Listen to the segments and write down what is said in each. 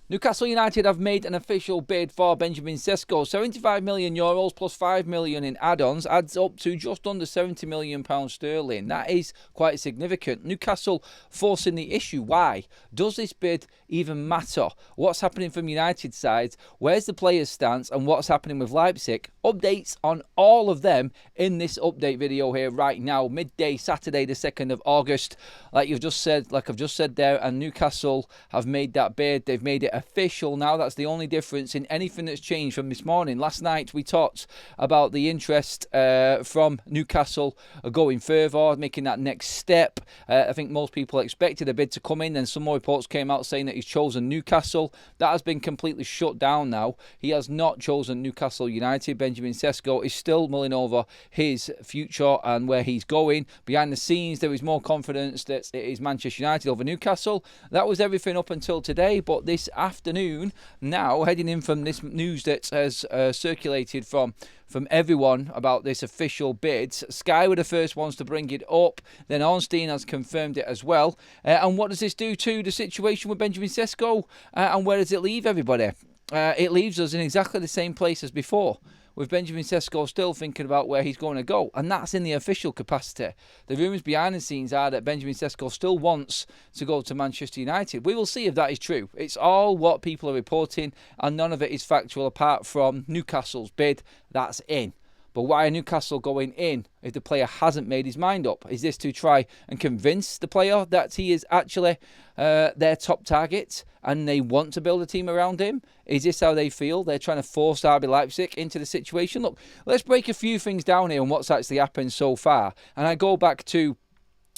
Newcastle United have made an official bid for Benjamin Sesko. €75 million plus €5 million in add-ons adds up to just under £70 million sterling. That is quite significant. Newcastle forcing the issue. Why? Does this bid even matter? What's happening from United's side? Where's the players' stance? And what's happening with Leipzig? Updates on all of them in this update video here right now. Midday, Saturday the 2nd of August. Like I've just said there, and Newcastle have made that bid. They've made it official now. That's the only difference in anything that's changed from this morning. Last night we talked about the interest from Newcastle going further, making that next step. I think most people expected a bid to come in, then some more reports came out saying that he's chosen Newcastle. That has been completely shut down now. He has not chosen Newcastle United. Benjamin Sesko is still mulling over his future and where he's going. Behind the scenes, there is more confidence that it is Manchester United over Newcastle. That was everything up until today, but this afternoon, now heading in from this news that has circulated from everyone about this official bid. Sky were the first ones to bring it up. Then Ornstein has confirmed it as well. And what does this do to the situation with Benjamin Sesko? And where does it leave everybody? It leaves us in exactly the same place as before, with Benjamin Sesko still thinking about where he's going to go, and that's in the official capacity. The rumours behind the scenes are that Benjamin Sesko still wants to go to Manchester United. We will see if that is true. It's all what people are reporting, and none of it is factual apart from Newcastle's bid. That's in. But why are Newcastle going in if the player hasn't made his mind up? Is this to try and convince the player that he is actually their top target and they want to build a team around him? Is this how they feel? They're trying to force RB Leipzig into the situation? Look, let's break a few things down here on what's actually happened so far. And I go back to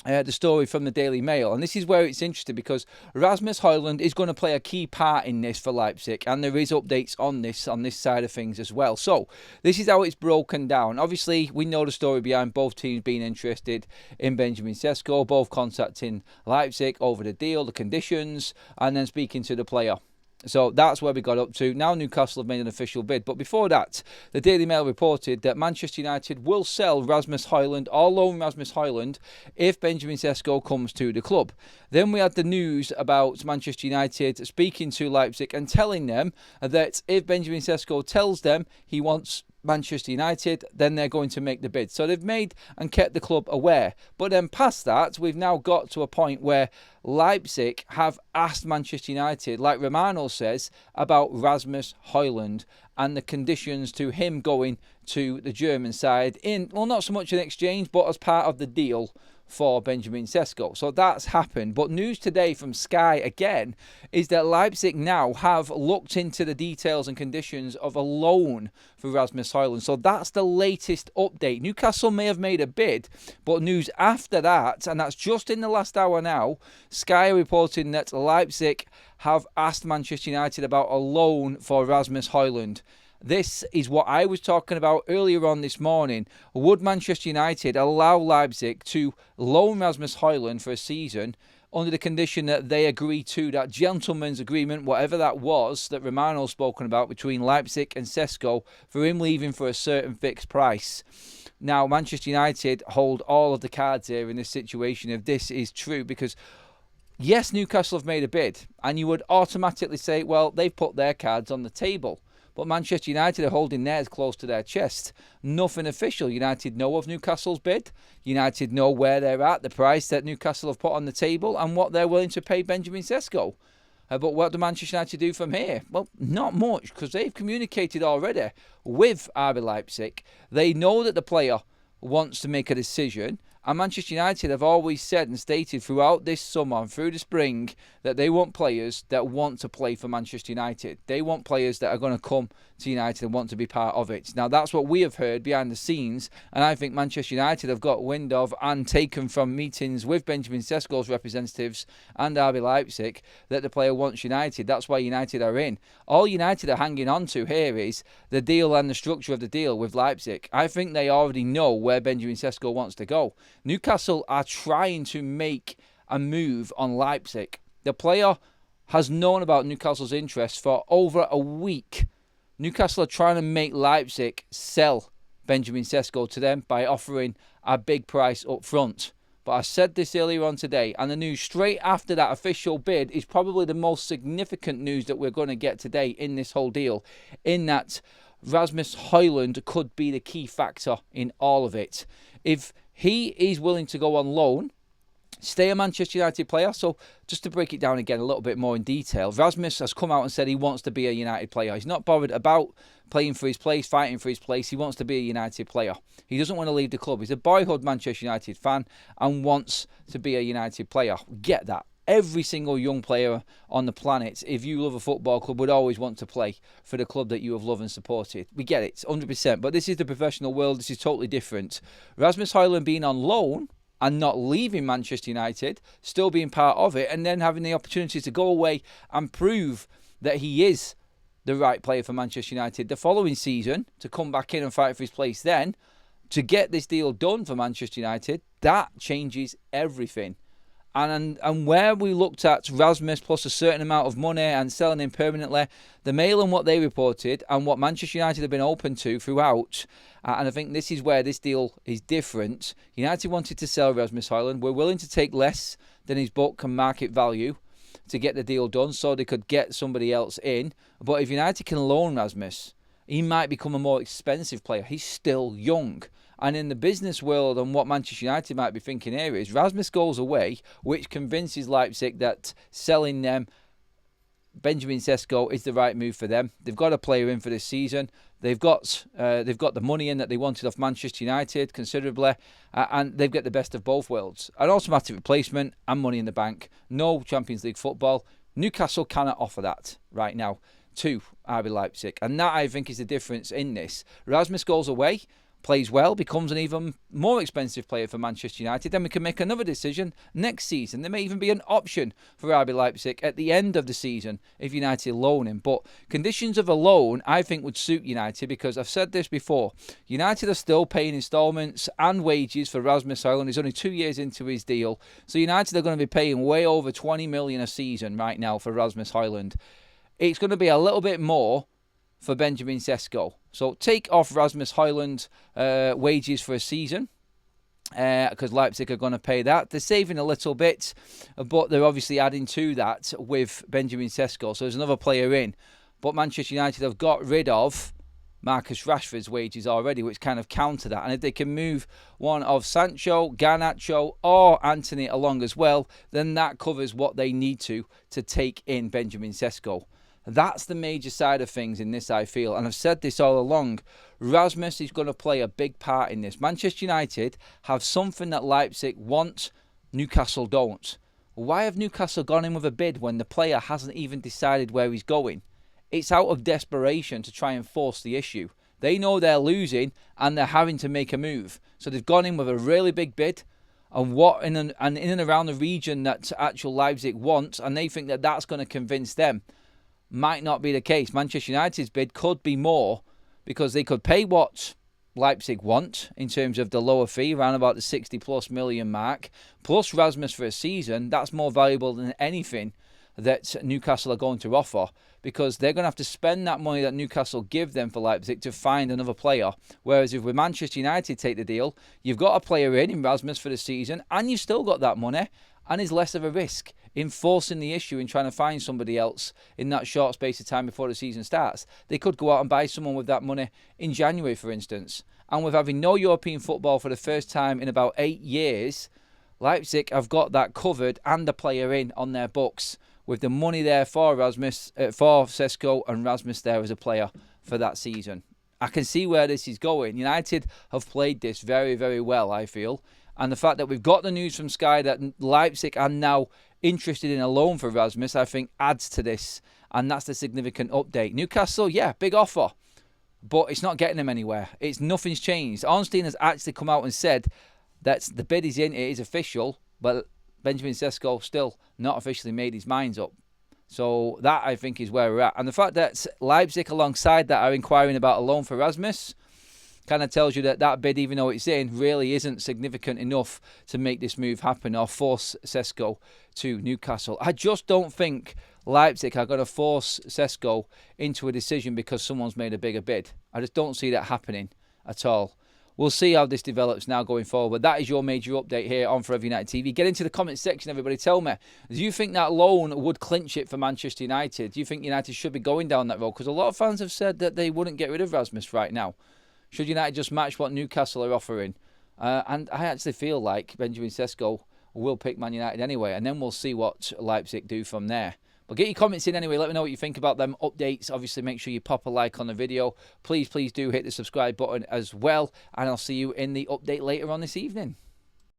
the story from the Daily Mail, and this is where it's interesting because Rasmus Hojlund is going to play a key part in this for Leipzig, and there is updates on this side of things as well. So this is how it's broken down. Obviously, we know the story behind both teams being interested in Benjamin Sesko, both contacting Leipzig over the deal, the conditions, and then speaking to the player. So that's where we got up to. Now Newcastle have made an official bid. But before that, the Daily Mail reported that Manchester United will sell Rasmus Hojlund or loan Rasmus Hojlund if Benjamin Sesko comes to the club. Then we had the news about Manchester United speaking to Leipzig and telling them that if Benjamin Sesko tells them he wants Manchester United, then they're going to make the bid. So they've made and kept the club aware. But then past that, we've now got to a point where Leipzig have asked Manchester United, like Romano says, about Rasmus Hojlund and the conditions to him going to the German side in, well, not so much an exchange, but as part of the deal for Benjamin Sesko. So that's happened. But news today from Sky again is that Leipzig now have looked into the details and conditions of a loan for Rasmus Hojlund. So that's the latest update. Newcastle may have made a bid, but news after that, and that's just in the last hour now, Sky are reporting that Leipzig have asked Manchester United about a loan for Rasmus Hojlund. This is what I was talking about earlier on this morning. Would Manchester United allow Leipzig to loan Rasmus Hojlund for a season under the condition that they agree to that gentleman's agreement, whatever that was, that Romano's spoken about between Leipzig and Sesko, for him leaving for a certain fixed price? Now, Manchester United hold all of the cards here in this situation if this is true, because yes, Newcastle have made a bid, and you would automatically say, well, they've put their cards on the table. But Manchester United are holding theirs close to their chest. Nothing official. United know of Newcastle's bid. United know where they're at, the price that Newcastle have put on the table, and what they're willing to pay Benjamin Sesko. But what do Manchester United do from here? Well, not much, because they've communicated already with RB Leipzig. They know that the player wants to make a decision. And Manchester United have always said and stated throughout this summer and through the spring that they want players that want to play for Manchester United. They want players that are going to come to United and want to be part of it. Now, that's what we have heard behind the scenes, and I think Manchester United have got wind of and taken from meetings with Benjamin Sesko's representatives and RB Leipzig that the player wants United. That's why United are in. All United are hanging on to here is the deal and the structure of the deal with Leipzig. I think they already know where Benjamin Sesko wants to go. Newcastle are trying to make a move on Leipzig. The player has known about Newcastle's interest for over a week. Newcastle are trying to make Leipzig sell Benjamin Sesko to them by offering a big price up front. But I said this earlier on today, and the news straight after that official bid is probably the most significant news that we're going to get today in this whole deal, in that Rasmus Hojlund could be the key factor in all of it. If he is willing to go on loan, stay a Manchester United player. So just to break it down again a little bit more in detail, Rasmus has come out and said he wants to be a United player. He's not bothered about playing for his place, fighting for his place. He wants to be a United player. He doesn't want to leave the club. He's a boyhood Manchester United fan and wants to be a United player. Get that. Every single young player on the planet, if you love a football club, would always want to play for the club that you have loved and supported. We get it, 100%. But this is the professional world. This is totally different. Rasmus Hojlund being on loan and not leaving Manchester United, still being part of it, and then having the opportunity to go away and prove that he is the right player for Manchester United the following season, to come back in and fight for his place then, to get this deal done for Manchester United, that changes everything. And where we looked at Rasmus plus a certain amount of money and selling him permanently, the Mail and what they reported and what Manchester United have been open to throughout, and I think this is where this deal is different. United wanted to sell Rasmus Hojlund. We're willing to take less than his book and market value to get the deal done so they could get somebody else in. But if United can loan Rasmus, he might become a more expensive player. He's still young. And in the business world and what Manchester United might be thinking here is Rasmus goes away, which convinces Leipzig that selling them Benjamin Sesko is the right move for them. They've got a player in for this season. They've got the money in that they wanted off Manchester United considerably, and they've got the best of both worlds. An automatic replacement and money in the bank. No Champions League football. Newcastle cannot offer that right now to RB Leipzig. And that, I think, is the difference in this. Rasmus goes away, plays well, becomes an even more expensive player for Manchester United, then we can make another decision next season. There may even be an option for RB Leipzig at the end of the season if United loan him. But conditions of a loan, I think, would suit United, because I've said this before. United are still paying instalments and wages for Rasmus Hojlund. He's only 2 years into his deal. So United are going to be paying way over 20 million a season right now for Rasmus Hojlund. It's going to be a little bit more for Benjamin Sesko. So take off Rasmus Hojlund wages for a season, because Leipzig are going to pay that. They're saving a little bit, but they're obviously adding to that with Benjamin Sesko. So there's another player in. But Manchester United have got rid of Marcus Rashford's wages already, which kind of counter that. And if they can move one of Sancho, Garnacho or Anthony along as well, then that covers what they need to take in Benjamin Sesko. That's the major side of things in this, I feel. And I've said this all along. Rasmus is going to play a big part in this. Manchester United have something that Leipzig want, Newcastle don't. Why have Newcastle gone in with a bid when the player hasn't even decided where he's going? It's out of desperation to try and force the issue. They know they're losing and they're having to make a move. So they've gone in with a really big bid and in and around the region that actual Leipzig want, and they think that that's going to convince them. Might not be the case. Manchester United's bid could be more, because they could pay what Leipzig want in terms of the lower fee, around about the 60+ million mark, plus Rasmus for a season. That's more valuable than anything that Newcastle are going to offer, because they're going to have to spend that money that Newcastle give them for Leipzig to find another player. Whereas if with Manchester United take the deal, you've got a player in Rasmus for the season, and you've still got that money, and is less of a risk in forcing the issue and trying to find somebody else in that short space of time before the season starts. They could go out and buy someone with that money in January, for instance. And with having no European football for the first time in about 8 years, Leipzig have got that covered and the player in on their books, with the money there for Sesko, and Rasmus there as a player for that season. I can see where this is going. United have played this very, very well, I feel. And the fact that we've got the news from Sky that Leipzig are now interested in a loan for Rasmus, I think adds to this. And that's the significant update. Newcastle, yeah, big offer. But it's not getting them anywhere. Nothing's changed. Ornstein has actually come out and said that the bid is in, it is official. But Benjamin Sesko still not officially made his mind up. So that, I think, is where we're at. And the fact that Leipzig alongside that are inquiring about a loan for Rasmus kind of tells you that that bid, even though it's in, really isn't significant enough to make this move happen or force Sesko to Newcastle. I just don't think Leipzig are going to force Sesko into a decision because someone's made a bigger bid. I just don't see that happening at all. we'll see how this develops now going forward. That is your major update here on Forever United TV. Get into the comment section, everybody. Tell me, do you think that loan would clinch it for Manchester United? Do you think United should be going down that road? Because a lot of fans have said that they wouldn't get rid of Rasmus right now. Should United just match what Newcastle are offering? And I actually feel like Benjamin Sesko will pick Man United anyway, and then we'll see what Leipzig do from there. But get your comments in anyway. Let me know what you think about them updates. Obviously, make sure you pop a like on the video. Please do hit the subscribe button as well. And I'll see you in the update later on this evening.